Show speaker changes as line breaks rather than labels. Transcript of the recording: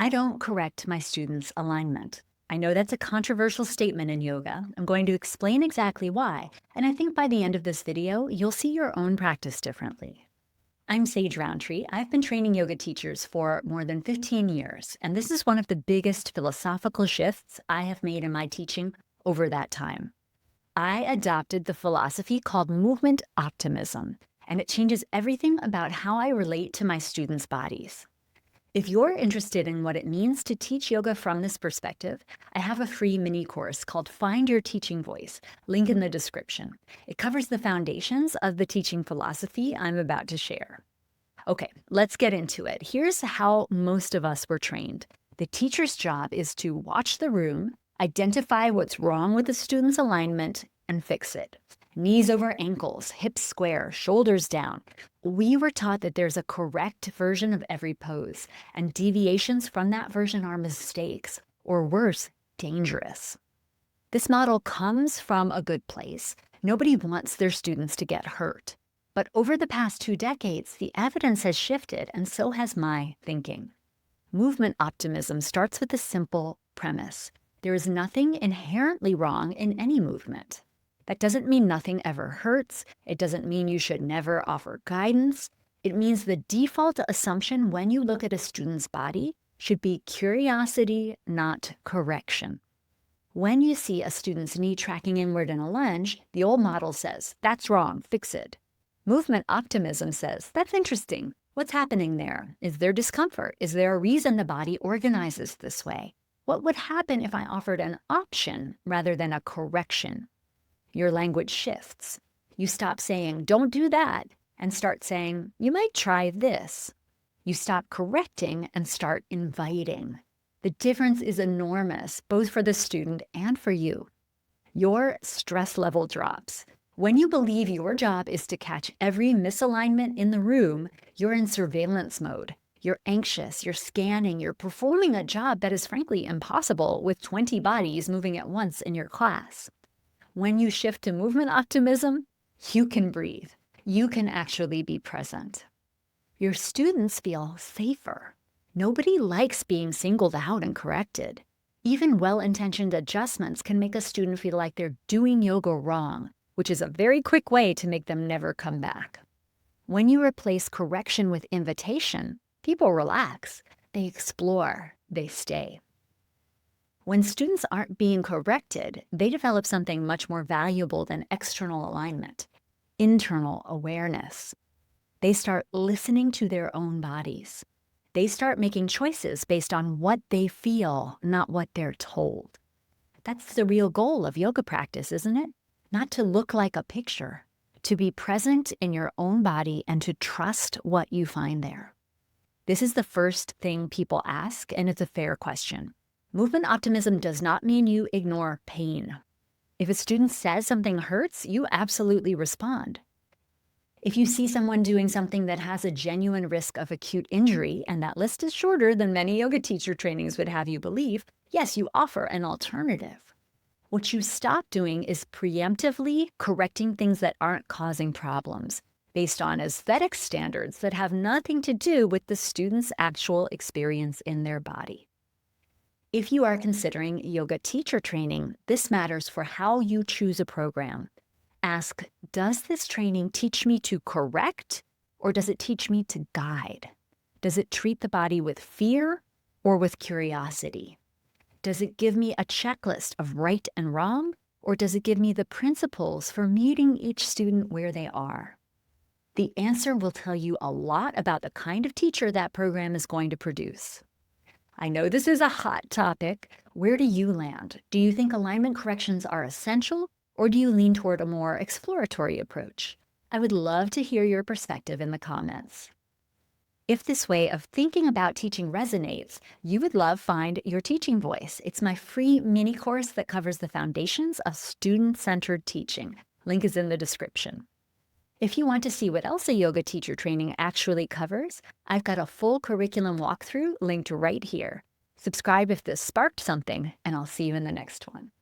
I don't correct my students' alignment. I know that's a controversial statement in yoga. I'm going to explain exactly why, and I think by the end of this video, you'll see your own practice differently. I'm Sage Rountree. I've been training yoga teachers for more than 15 years, and this is one of the biggest philosophical shifts I have made in my teaching over that time. I adopted the philosophy called Movement Optimism, and it changes everything about how I relate to my students' bodies. If you're interested in what it means to teach yoga from this perspective, I have a free mini course called Find Your Teaching Voice, link in the description. It covers the foundations of the teaching philosophy I'm about to share. Okay, let's get into it. Here's how most of us were trained. The teacher's job is to watch the room, identify what's wrong with the student's alignment, and fix it. Knees over ankles, hips square, shoulders down. We were taught that there's a correct version of every pose, and deviations from that version are mistakes, or worse, dangerous. This model comes from a good place. Nobody wants their students to get hurt. But over the past 2 decades, the evidence has shifted, and so has my thinking. Movement optimism starts with a simple premise. There is nothing inherently wrong in any movement. That doesn't mean nothing ever hurts. It doesn't mean you should never offer guidance. It means the default assumption when you look at a student's body should be curiosity, not correction. When you see a student's knee tracking inward in a lunge, the old model says, that's wrong, fix it. Movement optimism says, that's interesting. What's happening there? Is there discomfort? Is there a reason the body organizes this way? What would happen if I offered an option rather than a correction? Your language shifts. You stop saying, don't do that, and start saying, you might try this. You stop correcting and start inviting. The difference is enormous, both for the student and for you. Your stress level drops. When you believe your job is to catch every misalignment in the room, you're in surveillance mode. You're anxious, you're scanning, you're performing a job that is frankly impossible with 20 bodies moving at once in your class. When you shift to movement optimism, you can breathe. You can actually be present. Your students feel safer. Nobody likes being singled out and corrected. Even well-intentioned adjustments can make a student feel like they're doing yoga wrong, which is a very quick way to make them never come back. When you replace correction with invitation, people relax, they explore, they stay. When students aren't being corrected, they develop something much more valuable than external alignment, internal awareness. They start listening to their own bodies. They start making choices based on what they feel, not what they're told. That's the real goal of yoga practice, isn't it? Not to look like a picture, to be present in your own body and to trust what you find there. This is the first thing people ask, and it's a fair question. Movement optimism does not mean you ignore pain. If a student says something hurts, you absolutely respond. If you see someone doing something that has a genuine risk of acute injury, and that list is shorter than many yoga teacher trainings would have you believe, yes, you offer an alternative. What you stop doing is preemptively correcting things that aren't causing problems, based on aesthetic standards that have nothing to do with the student's actual experience in their body. If you are considering yoga teacher training, this matters for how you choose a program. Ask, does this training teach me to correct, or does it teach me to guide? Does it treat the body with fear or with curiosity? Does it give me a checklist of right and wrong, or does it give me the principles for meeting each student where they are? The answer will tell you a lot about the kind of teacher that program is going to produce. I know this is a hot topic. Where do you land? Do you think alignment corrections are essential, or do you lean toward a more exploratory approach? I would love to hear your perspective in the comments. If this way of thinking about teaching resonates, you would love Find Your Teaching Voice. It's my free mini course that covers the foundations of student-centered teaching. Link is in the description. If you want to see what else a yoga teacher training actually covers, I've got a full curriculum walkthrough linked right here. Subscribe if this sparked something, and I'll see you in the next one.